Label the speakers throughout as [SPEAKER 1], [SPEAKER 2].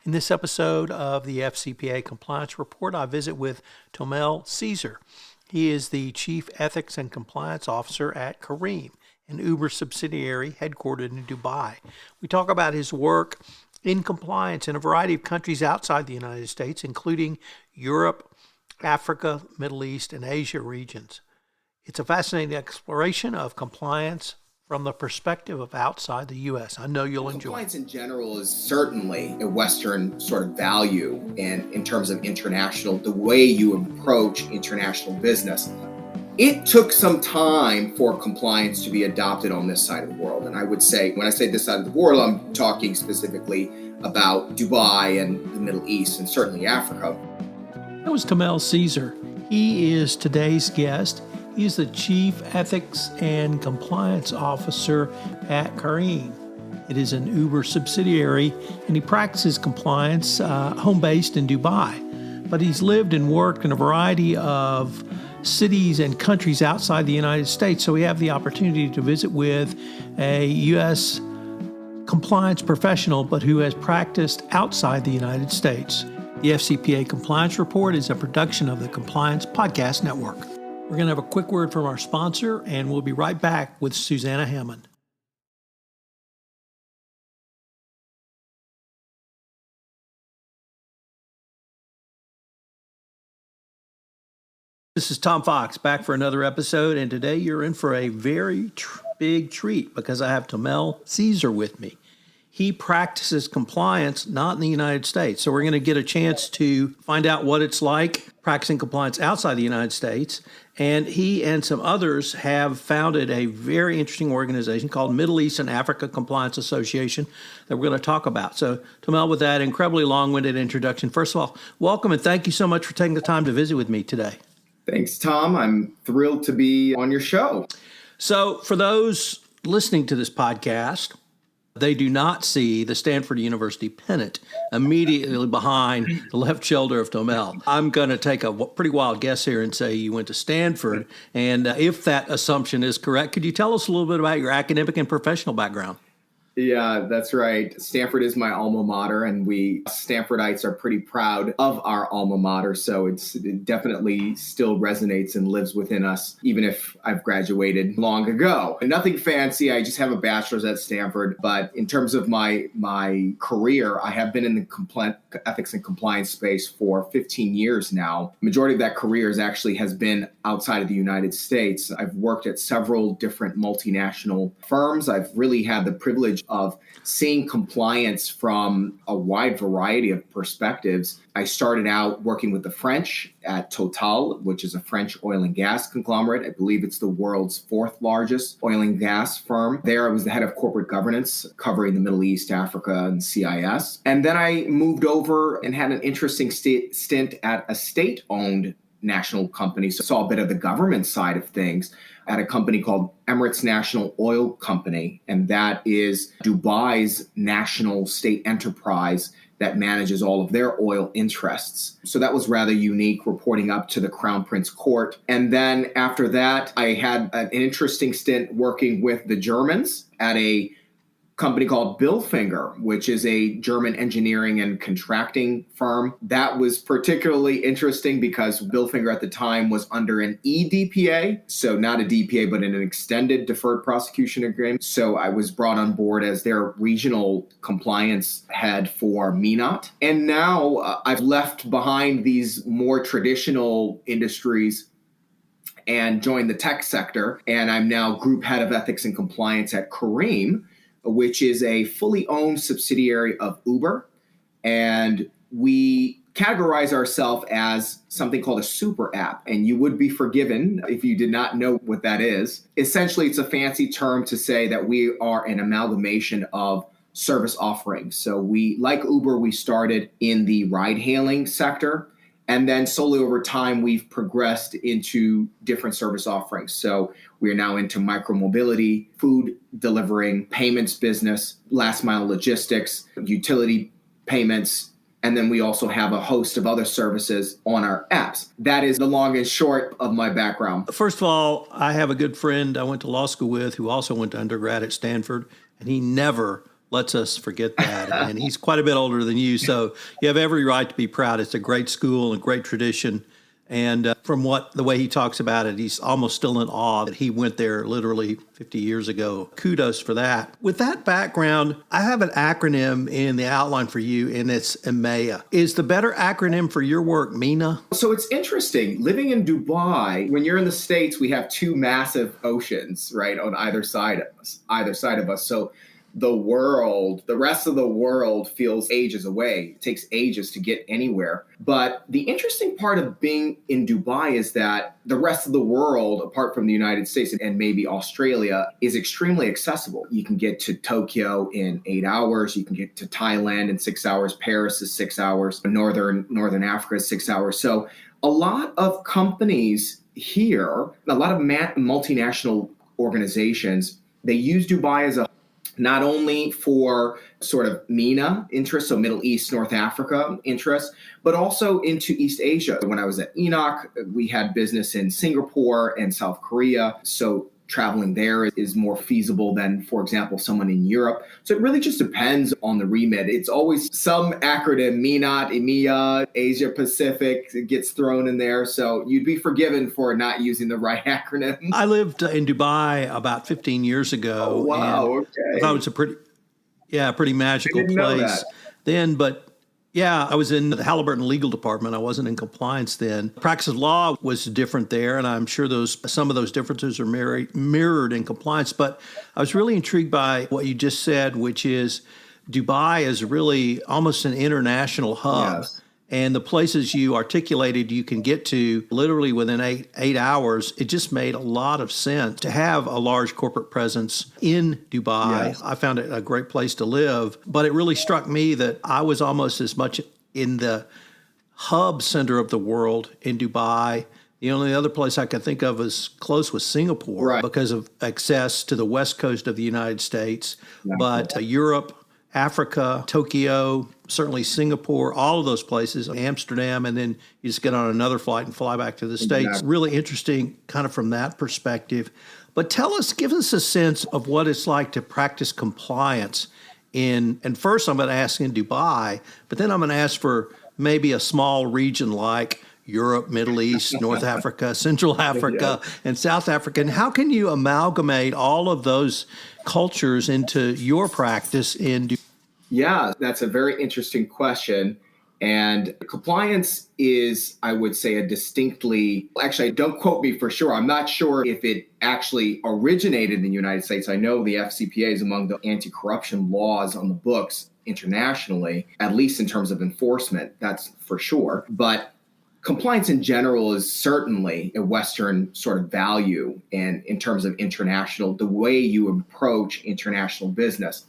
[SPEAKER 1] In this episode of the FCPA Compliance Report, I visit with Tomell Ceasar. He is the Chief Ethics and Compliance Officer at Careem, an Uber subsidiary headquartered in Dubai. We talk about his work in compliance in a variety of countries outside the United States, including Europe, Africa, Middle East, and Asia regions. It's a fascinating exploration of compliance from the perspective of outside the U.S. I know you'll enjoy.
[SPEAKER 2] Compliance in general is certainly a Western sort of value in terms of international, the way you approach international business. It took some time for compliance to be adopted on this side of the world. And I would say, when I say this side of the world, I'm talking specifically about Dubai and the Middle East and certainly Africa.
[SPEAKER 1] That was Tomell Ceasar. He is today's guest. He's the Chief Ethics and Compliance Officer at Careem. It is an Uber subsidiary, and he practices compliance home-based in Dubai. But he's lived and worked in a variety of cities and countries outside the United States, so we have the opportunity to visit with a U.S. compliance professional, but who has practiced outside the United States. The FCPA Compliance Report is a production of the Compliance Podcast Network. We're going to have a quick word from our sponsor, and we'll be right back with Susanna Hammond. This is Tom Fox back for another episode, and today you're in for a very big treat because I have Tomell Ceasar with me. He practices compliance not in the United States, so we're going to get a chance to find out what it's like practicing compliance outside the United States. And he and some others have founded a very interesting organization called Middle East and Africa Compliance Association that we're going to talk about. So, Tomell, with that incredibly long-winded introduction, first of all, welcome and thank you so much for taking the time to visit with me today.
[SPEAKER 2] Thanks, Tom. I'm thrilled to be on your show.
[SPEAKER 1] So, for those listening to this podcast, they do not see the Stanford University pennant immediately behind the left shoulder of Tomell. I'm going to take a pretty wild guess here and say you went to Stanford. And if that assumption is correct, could you tell us a little bit about your academic and professional background?
[SPEAKER 2] Yeah, that's right. Stanford is my alma mater, and we Stanfordites are pretty proud of our alma mater. So it definitely still resonates and lives within us, even if I've graduated long ago. And nothing fancy. I just have a bachelor's at Stanford. But in terms of my career, I have been in the ethics and compliance space for 15 years now. The majority of that career has been outside of the United States. I've worked at several different multinational firms. I've really had the privilege of seeing compliance from a wide variety of perspectives. I started out working with the French at Total, which is a French oil and gas conglomerate. I believe it's the world's fourth largest oil and gas firm. There I was the head of corporate governance, covering the Middle East, Africa, and CIS. And then I moved over and had an interesting stint at a state-owned national company. So I saw a bit of the government side of things at a company called Emirates National Oil Company. And that is Dubai's national state enterprise that manages all of their oil interests. So that was rather unique, reporting up to the Crown Prince Court. And then after that, I had an interesting stint working with the Germans at a company called Bilfinger, which is a German engineering and contracting firm. That was particularly interesting because Bilfinger at the time was under an EDPA, so not a DPA, but an extended deferred prosecution agreement. So I was brought on board as their regional compliance head for MENAT. And now I've left behind these more traditional industries and joined the tech sector. And I'm now group head of ethics and compliance at Careem, which is a fully owned subsidiary of Uber. And we categorize ourselves as something called a super app. And you would be forgiven if you did not know what that is. Essentially, it's a fancy term to say that we are an amalgamation of service offerings. So we, like Uber, we started in the ride-hailing sector. And then slowly over time, we've progressed into different service offerings. So we are now into micromobility, food delivering, payments business, last mile logistics, utility payments. And then we also have a host of other services on our apps. That is the long and short of my background.
[SPEAKER 1] First of all, I have a good friend I went to law school with who also went to undergrad at Stanford, and he never lets us forget that. And he's quite a bit older than you, so you have every right to be proud. It's a great school and a great tradition. And from the way he talks about it, he's almost still in awe that he went there literally 50 years ago. Kudos for that. With that background, I have an acronym in the outline for you, and it's EMEA. Is the better acronym for your work MENA?
[SPEAKER 2] So it's interesting. Living in Dubai, when you're in the States, we have two massive oceans, right, on either side of us. So the rest of the world feels ages away. It takes ages to get anywhere. But the interesting part of being in Dubai is that the rest of the world, apart from the United States and maybe Australia, is extremely accessible. You can get to Tokyo in 8 hours. You can get to Thailand in 6 hours. Paris is 6 hours. Northern Africa is 6 hours. So a lot of companies here, a lot of multinational organizations, they use Dubai as a not only for sort of MENA interests, so Middle East, North Africa interests, but also into East Asia. When I was at Enoch, we had business in Singapore and South Korea. So traveling there is more feasible than, for example, someone in Europe. So it really just depends on the remit. It's always some acronym, MENAT, EMEA, Asia Pacific, it gets thrown in there. So you'd be forgiven for not using the right acronym.
[SPEAKER 1] I lived in Dubai about 15 years ago.
[SPEAKER 2] Oh, wow. Okay.
[SPEAKER 1] I thought it was a pretty magical place then, but yeah, I was in the Halliburton legal department. I wasn't in compliance then. Practice of law was different there, and I'm sure some of those differences are mirrored in compliance. But I was really intrigued by what you just said, which is Dubai is really almost an international hub.
[SPEAKER 2] Yes.
[SPEAKER 1] And the places you articulated you can get to literally within eight hours, it just made a lot of sense to have a large corporate presence in Dubai.
[SPEAKER 2] Yes.
[SPEAKER 1] I found it a great place to live, but it really struck me that I was almost as much in the hub center of the world in Dubai. The only other place I could think of as close was Singapore,
[SPEAKER 2] right,
[SPEAKER 1] because of access to the west coast of the United States. Yeah. But Europe, Africa, Tokyo, certainly Singapore, all of those places, Amsterdam, and then you just get on another flight and fly back to the States.
[SPEAKER 2] Exactly.
[SPEAKER 1] Really interesting kind of from that perspective. But give us a sense of what it's like to practice compliance and first I'm going to ask in Dubai, but then I'm going to ask for maybe a small region like Europe, Middle East, North Africa, Central Africa, and South Africa. And how can you amalgamate all of those cultures into your practice in Dubai?
[SPEAKER 2] Yeah, that's a very interesting question. And compliance is, I would say, actually, don't quote me for sure. I'm not sure if it actually originated in the United States. I know the FCPA is among the anti-corruption laws on the books internationally, at least in terms of enforcement, that's for sure. But compliance in general is certainly a Western sort of value, and in terms of the way you approach international business.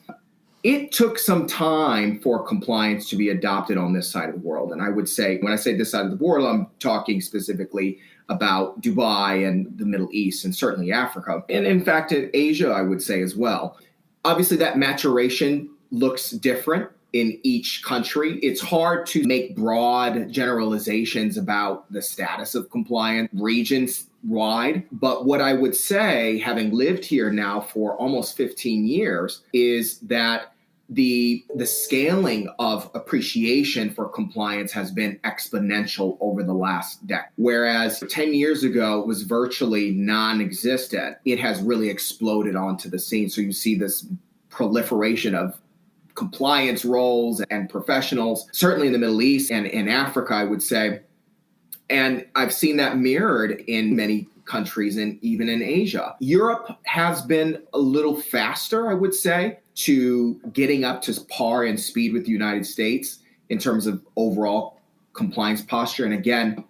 [SPEAKER 2] It took some time for compliance to be adopted on this side of the world. And I would say, when I say this side of the world, I'm talking specifically about Dubai and the Middle East and certainly Africa. And in fact, in Asia, I would say as well. Obviously, that maturation looks different in each country. It's hard to make broad generalizations about the status of compliance regions wide. But what I would say, having lived here now for almost 15 years, is that the scaling of appreciation for compliance has been exponential over the last decade. Whereas 10 years ago it was virtually non-existent, it has really exploded onto the scene. So you see this proliferation of compliance roles and professionals, certainly in the Middle East and in Africa, I would say. And I've seen that mirrored in many countries and even in Asia. Europe has been a little faster, I would say, to getting up to par and speed with the United States in terms of overall compliance posture. And again,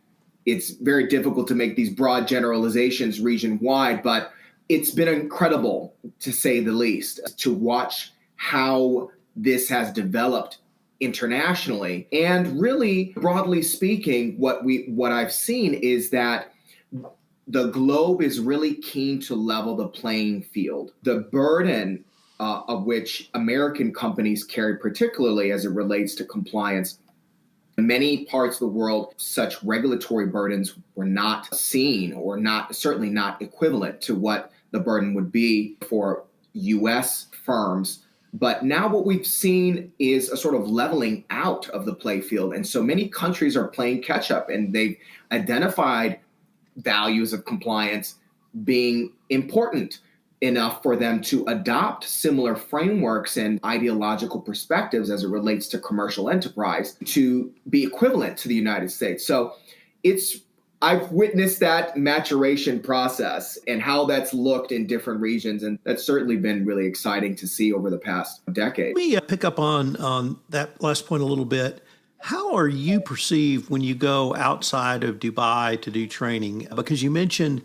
[SPEAKER 2] it's very difficult to make these broad generalizations region-wide, but it's been incredible, to say the least, to watch how this has developed internationally. And really, broadly speaking, what I've seen is that the globe is really keen to level the playing field. The burden of which American companies carry, particularly as it relates to compliance, in many parts of the world, such regulatory burdens were not seen, or certainly not equivalent to what the burden would be for U.S. firms But now what we've seen is a sort of leveling out of the play field. And so many countries are playing catch up, and they've identified values of compliance being important enough for them to adopt similar frameworks and ideological perspectives as it relates to commercial enterprise to be equivalent to the United States. So I've witnessed that maturation process and how that's looked in different regions. And that's certainly been really exciting to see over the past decade.
[SPEAKER 1] Let me pick up on that last point a little bit. How are you perceived when you go outside of Dubai to do training? Because you mentioned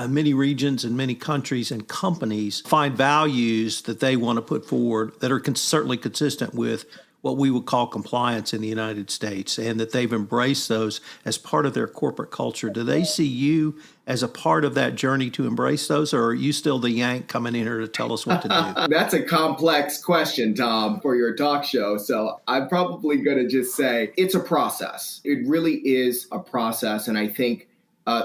[SPEAKER 1] many regions and many countries and companies find values that they want to put forward that are certainly consistent with what we would call compliance in the United States, and that they've embraced those as part of their corporate culture. Do they see you as a part of that journey to embrace those, or are you still the Yank coming in here to tell us what to do?
[SPEAKER 2] That's a complex question, Tom, for your talk show. So I'm probably going to just say it's a process. It really is a process. And I think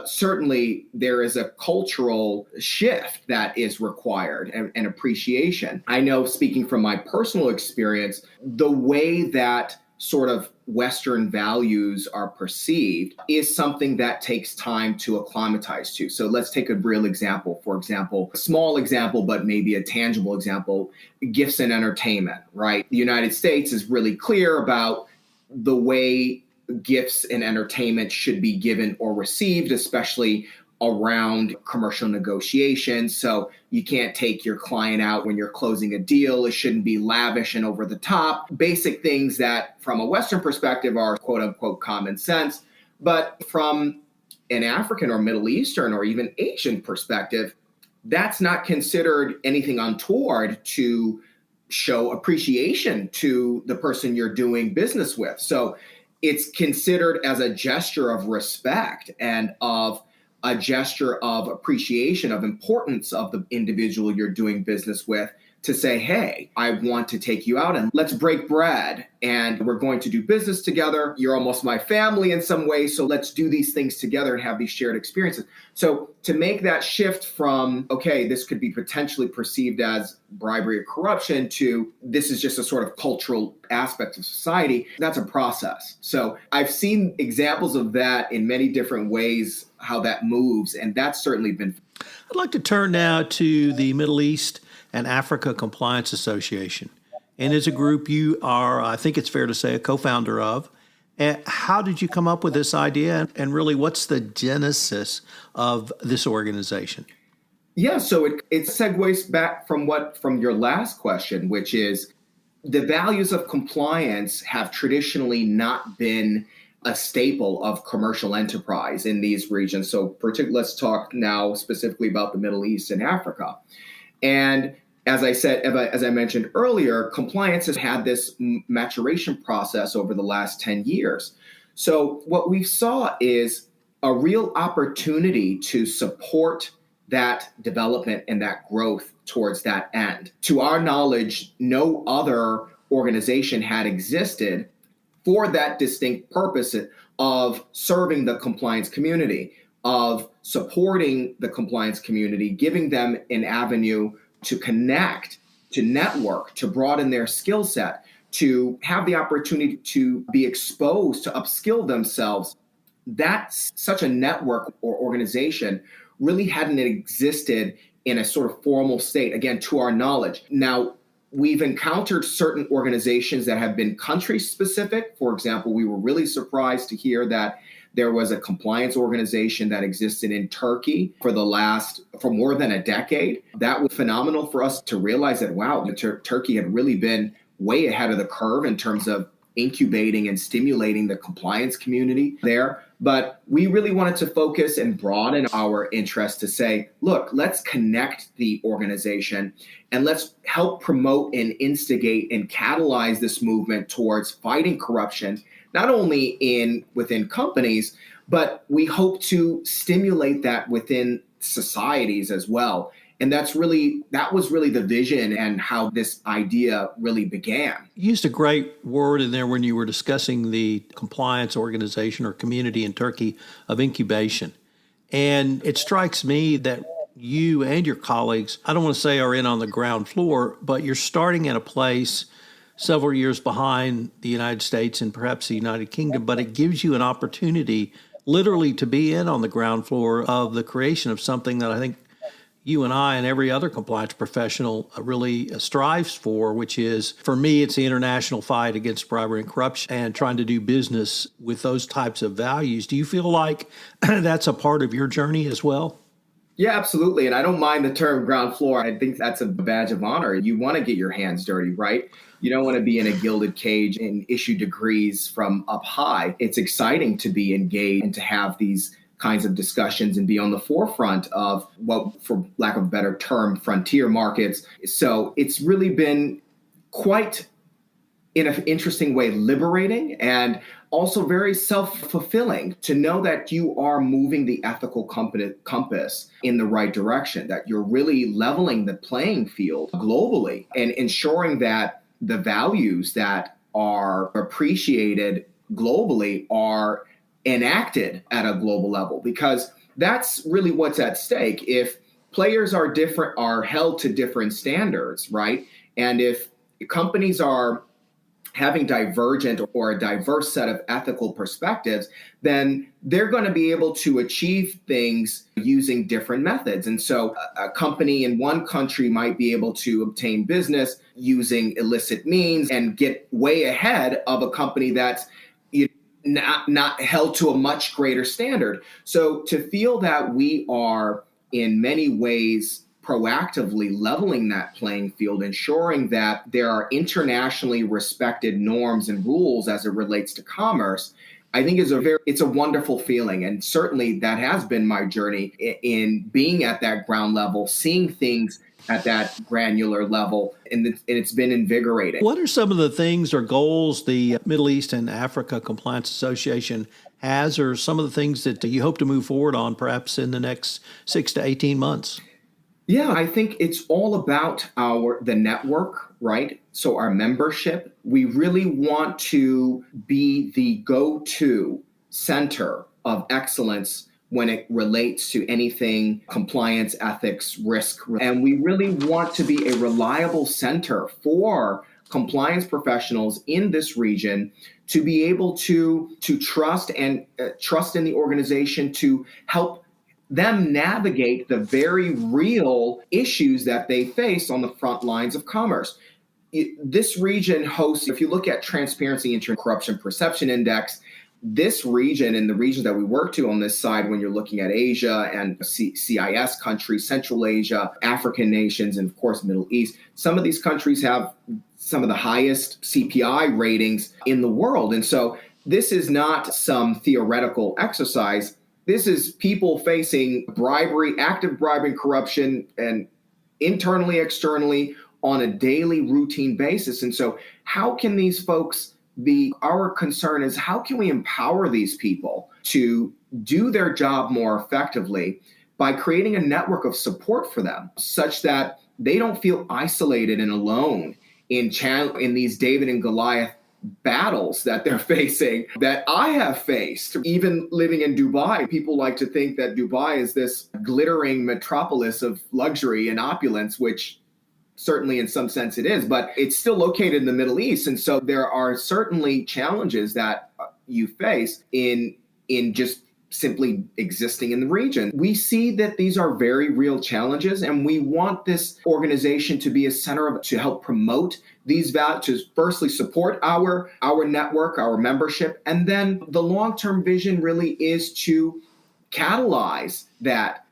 [SPEAKER 2] certainly there is a cultural shift that is required and appreciation. I know, speaking from my personal experience, the way that sort of Western values are perceived is something that takes time to acclimatize to. So let's take a real example. For example, a small example, but maybe a tangible example, gifts and entertainment, right? The United States is really clear about the way gifts and entertainment should be given or received, especially around commercial negotiations. So you can't take your client out when you're closing a deal. It shouldn't be lavish and over the top. Basic things that from a Western perspective are quote unquote common sense. But from an African or Middle Eastern or even Asian perspective, that's not considered anything untoward to show appreciation to the person you're doing business with. So it's considered as a gesture of respect and of a gesture of appreciation, of importance of the individual you're doing business with, to say, hey, I want to take you out and let's break bread and we're going to do business together. You're almost my family in some way. So let's do these things together and have these shared experiences. So to make that shift from, okay, this could be potentially perceived as bribery or corruption to this is just a sort of cultural aspect of society, that's a process. So I've seen examples of that in many different ways, how that moves. And that's certainly been.
[SPEAKER 1] I'd like to turn now to the Middle East and Africa Compliance Association. And as a group, you are, I think it's fair to say, a co-founder of. How did you come up with this idea? And really, what's the genesis of this organization?
[SPEAKER 2] Yeah, so it segues back from your last question, which is the values of compliance have traditionally not been a staple of commercial enterprise in these regions. So let's talk now specifically about the Middle East and Africa. And as I mentioned earlier, compliance has had this maturation process over the last 10 years. So what we saw is a real opportunity to support that development and that growth towards that end. To our knowledge, no other organization had existed for that distinct purpose of serving the compliance community, of supporting the compliance community, giving them an avenue to connect, to network, to broaden their skill set, to have the opportunity to be exposed, to upskill themselves. That's such a network or organization really hadn't existed in a sort of formal state, again, to our knowledge. Now, we've encountered certain organizations that have been country specific. For example, we were really surprised to hear that there was a compliance organization that existed in Turkey for more than a decade. That was phenomenal for us to realize that, wow, Turkey had really been way ahead of the curve in terms of incubating and stimulating the compliance community there. But we really wanted to focus and broaden our interest to say, look, let's connect the organization and let's help promote and instigate and catalyze this movement towards fighting corruption, not only within companies, but we hope to stimulate that within societies as well. And that was really the vision and how this idea really began.
[SPEAKER 1] You used a great word in there when you were discussing the compliance organization or community in Turkey of incubation. And it strikes me that you and your colleagues, I don't want to say are in on the ground floor, but you're starting at a place several years behind the United States and perhaps the United Kingdom, but it gives you an opportunity literally to be in on the ground floor of the creation of something that I think you and I and every other compliance professional really strives for, which is, for me, it's the international fight against bribery and corruption and trying to do business with those types of values. Do you feel like that's a part of your journey as well?
[SPEAKER 2] Yeah, absolutely. And I don't mind the term ground floor. I think that's a badge of honor. You want to get your hands dirty, right? You don't want to be in a gilded cage and issue degrees from up high. It's exciting to be engaged and to have these kinds of discussions and be on the forefront of what, for lack of a better term, frontier markets. So it's really been quite, in an interesting way, liberating and also very self-fulfilling to know that you are moving the ethical compass in the right direction, that you're really leveling the playing field globally and ensuring that the values that are appreciated globally are enacted at a global level, because that's really what's at stake. If players are held to different standards, right? And if companies are having divergent or a diverse set of ethical perspectives, then they're going to be able to achieve things using different methods. And so a company in one country might be able to obtain business using illicit means and get way ahead of a company that's not held to a much greater standard. So to feel that we are in many ways proactively leveling that playing field, ensuring that there are internationally respected norms and rules as it relates to commerce, I think it's a wonderful feeling. And certainly that has been my journey in being at that ground level, seeing things at that granular level, and it's been invigorating.
[SPEAKER 1] What are some of the things or goals the Middle East and Africa Compliance Association has, or some of the things that you hope to move forward on perhaps in the next 6 to 18 months?
[SPEAKER 2] Yeah, I think it's all about the network, right? So our membership, we really want to be the go-to center of excellence when it relates to anything compliance, ethics, risk. And we really want to be a reliable center for compliance professionals in this region to be able to trust and trust in the organization to help them navigate the very real issues that they face on the front lines of commerce. This region hosts, if you look at Transparency and Corruption Perception Index, this region and the regions that we work to on this side, when you're looking at Asia and CIS countries, Central Asia, African nations, and of course, Middle East, some of these countries have some of the highest CPI ratings in the world. And so this is not some theoretical exercise. This is people facing bribery, active bribery, corruption, and internally, externally on a daily routine basis. And so how can these folks our concern is how can we empower these people to do their job more effectively by creating a network of support for them such that they don't feel isolated and alone in these David and Goliath battles that they're facing, that I have faced. Even living in Dubai, people like to think that Dubai is this glittering metropolis of luxury and opulence, which certainly in some sense it is, but it's still located in the Middle East. And so there are certainly challenges that you face in just simply existing in the region. We see that these are very real challenges, and we want this organization to be a center to help promote these values, to firstly support our network, our membership, and then the long-term vision really is to catalyze that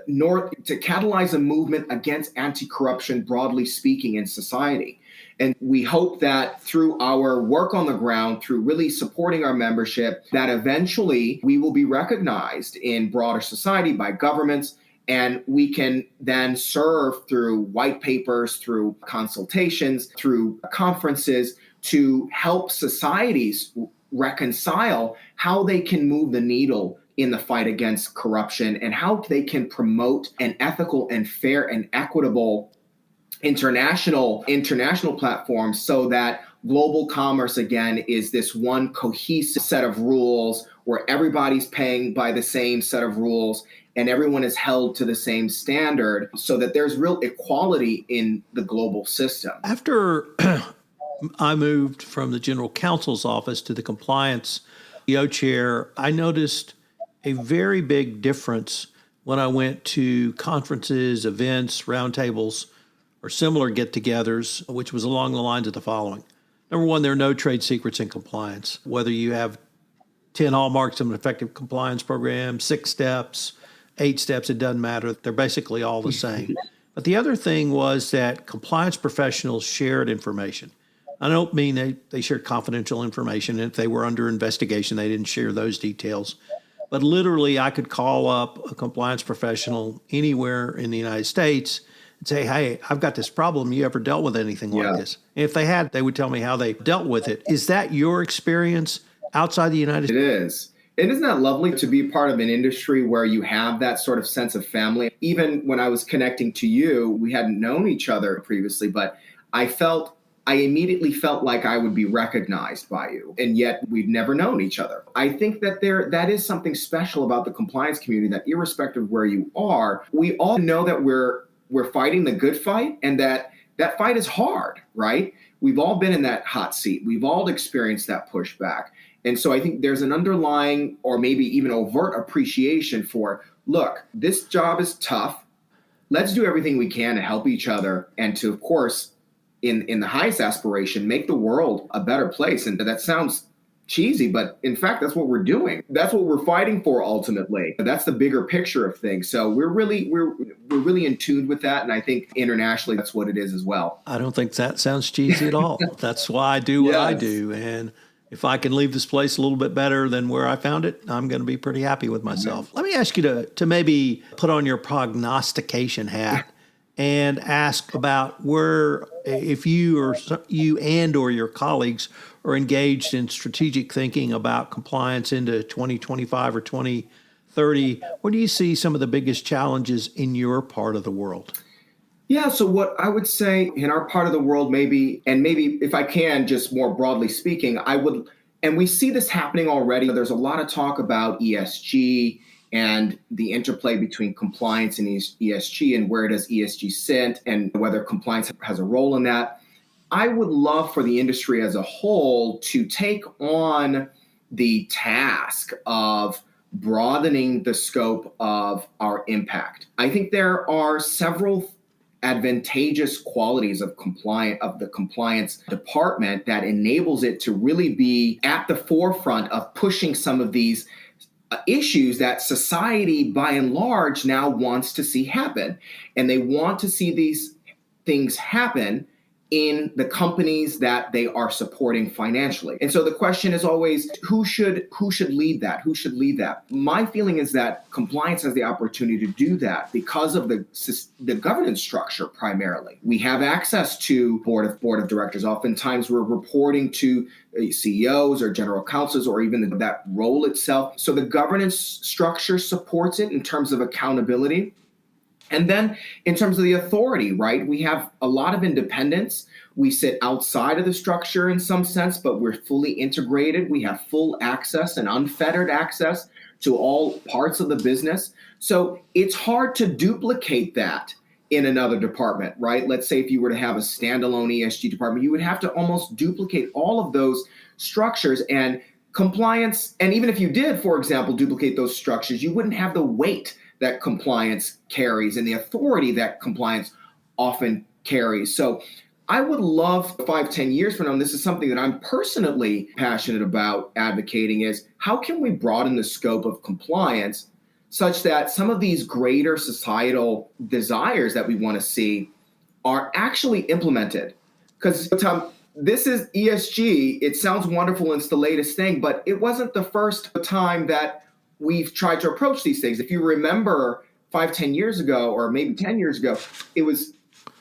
[SPEAKER 2] to catalyze a movement against anti-corruption, broadly speaking, in society. And we hope that through our work on the ground, through really supporting our membership, that eventually we will be recognized in broader society by governments, and we can then serve through white papers, through consultations, through conferences to help societies reconcile how they can move the needle in the fight against corruption and how they can promote an ethical and fair and equitable international platform so that global commerce, again, is this one cohesive set of rules where everybody's paying by the same set of rules and everyone is held to the same standard so that there's real equality in the global system.
[SPEAKER 1] After I moved from the general counsel's office to the compliance CEO chair, I noticed a very big difference when I went to conferences, events, roundtables, or similar get-togethers, which was along the lines of the following. Number one, there are no trade secrets in compliance. Whether you have 10 hallmarks of an effective compliance program, 6 steps, 8 steps, it doesn't matter. They're basically all the same. But the other thing was that compliance professionals shared information. I don't mean they shared confidential information. If they were under investigation, they didn't share those details. But literally, I could call up a compliance professional anywhere in the United States and say, hey, I've got this problem. You ever dealt with anything like this? And if they had, they would tell me how they dealt with it. Is that your experience outside the United States?
[SPEAKER 2] It is. And isn't that lovely to be part of an industry where you have that sort of sense of family? Even when I was connecting to you, we hadn't known each other previously, but I immediately felt like I would be recognized by you, and yet we've never known each other. I think that that is something special about the compliance community, that irrespective of where you are, we all know that we're fighting the good fight, and that fight is hard, right? We've all been in that hot seat. We've all experienced that pushback. And so I think there's an underlying or maybe even overt appreciation for, look, this job is tough. Let's do everything we can to help each other and to, of course, in the highest aspiration, make the world a better place. And that sounds cheesy, but in fact, that's what we're doing. That's what we're fighting for ultimately. That's the bigger picture of things. So we're really in tune with that. And I think internationally, that's what it is as well.
[SPEAKER 1] I don't think that sounds cheesy at all. That's why I do what I do. And if I can leave this place a little bit better than where I found it, I'm going to be pretty happy with myself. Mm-hmm. Let me ask you to maybe put on your prognostication hat and ask about where, if you and or your colleagues are engaged in strategic thinking about compliance into 2025 or 2030, where do you see some of the biggest challenges in your part of the world?
[SPEAKER 2] Yeah, so what I would say in our part of the world, maybe if I can, just more broadly speaking, and we see this happening already. There's a lot of talk about ESG and the interplay between compliance and ESG, and where does ESG sit, and whether compliance has a role in that. I would love for the industry as a whole to take on the task of broadening the scope of our impact. I think there are several advantageous qualities of the compliance department that enables it to really be at the forefront of pushing some of these issues that society by and large now wants to see happen. And they want to see these things happen in the companies that they are supporting financially. And so the question is always, who should lead that? Who should lead that? My feeling is that compliance has the opportunity to do that because of the governance structure primarily. We have access to board of directors. Oftentimes we're reporting to CEOs or general counsels or even that role itself. So the governance structure supports it in terms of accountability. And then in terms of the authority, right, we have a lot of independence. We sit outside of the structure in some sense, but we're fully integrated. We have full access and unfettered access to all parts of the business. So it's hard to duplicate that in another department, right? Let's say if you were to have a standalone ESG department, you would have to almost duplicate all of those structures and compliance. And even if you did, for example, duplicate those structures, you wouldn't have the weight that compliance carries and the authority that compliance often carries. So I would love 5-10 years from now, and this is something that I'm personally passionate about advocating, is how can we broaden the scope of compliance such that some of these greater societal desires that we want to see are actually implemented? Because, Tom, this is ESG. It sounds wonderful and it's the latest thing, but it wasn't the first time that we've tried to approach these things. If you remember 5-10 years ago, or maybe 10 years ago,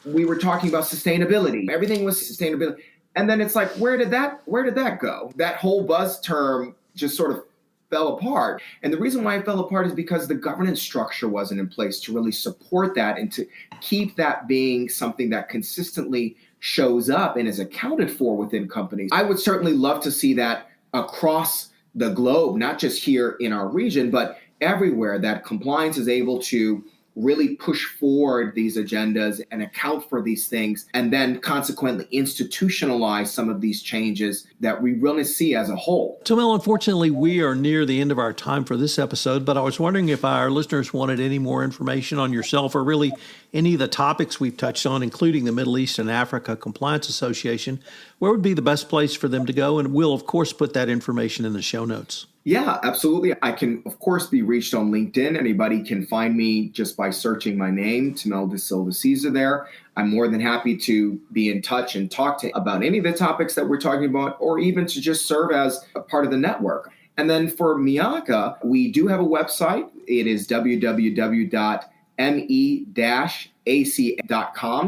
[SPEAKER 2] we were talking about sustainability. Everything was sustainability. And then it's like, where did that go? That whole buzz term just sort of fell apart. And the reason why it fell apart is because the governance structure wasn't in place to really support that and to keep that being something that consistently shows up and is accounted for within companies. I would certainly love to see that across the globe, not just here in our region, but everywhere that compliance is able to really push forward these agendas and account for these things, and then consequently institutionalize some of these changes that we really see as a whole.
[SPEAKER 1] Tomell, unfortunately, we are near the end of our time for this episode, but I was wondering if our listeners wanted any more information on yourself or really any of the topics we've touched on, including the Middle East and Africa Compliance Association, where would be the best place for them to go? And we'll, of course, put that information in the show notes.
[SPEAKER 2] Yeah, absolutely. I can, of course, be reached on LinkedIn. Anybody can find me just by searching my name, Tomell Ceasar there. I'm more than happy to be in touch and talk about any of the topics that we're talking about, or even to just serve as a part of the network. And then for MIACA, we do have a website. It is www.me-ac.com,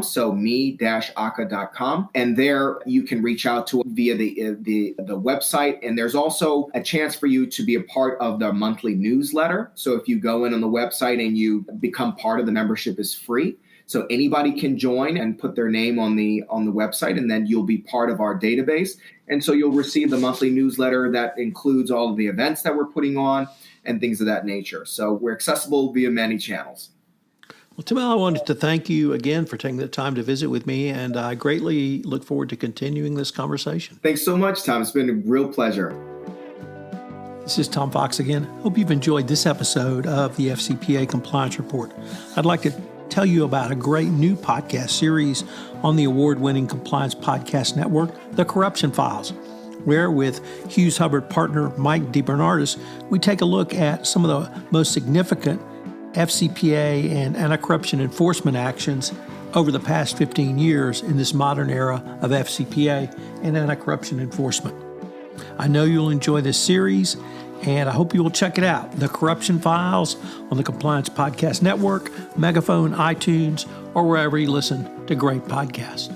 [SPEAKER 2] so me-aca.com. And there you can reach out to via the website. And there's also a chance for you to be a part of the monthly newsletter. So if you go in on the website and you become part of the membership, is free. So anybody can join and put their name on the website, and then you'll be part of our database. And so you'll receive the monthly newsletter that includes all of the events that we're putting on and things of that nature. So we're accessible via many channels.
[SPEAKER 1] Well, Tomell, I wanted to thank you again for taking the time to visit with me, and I greatly look forward to continuing this conversation.
[SPEAKER 2] Thanks so much, Tom. It's been a real pleasure.
[SPEAKER 1] This is Tom Fox again. Hope you've enjoyed this episode of the FCPA Compliance Report. I'd like to tell you about a great new podcast series on the award-winning compliance podcast network, The Corruption Files, where with Hughes Hubbard partner Mike DeBernardis, we take a look at some of the most significant FCPA and anti-corruption enforcement actions over the past 15 years in this modern era of FCPA and anti-corruption enforcement. I know you'll enjoy this series, and I hope you will check it out. The Corruption Files on the Compliance Podcast Network, Megaphone, iTunes, or wherever you listen to great podcasts.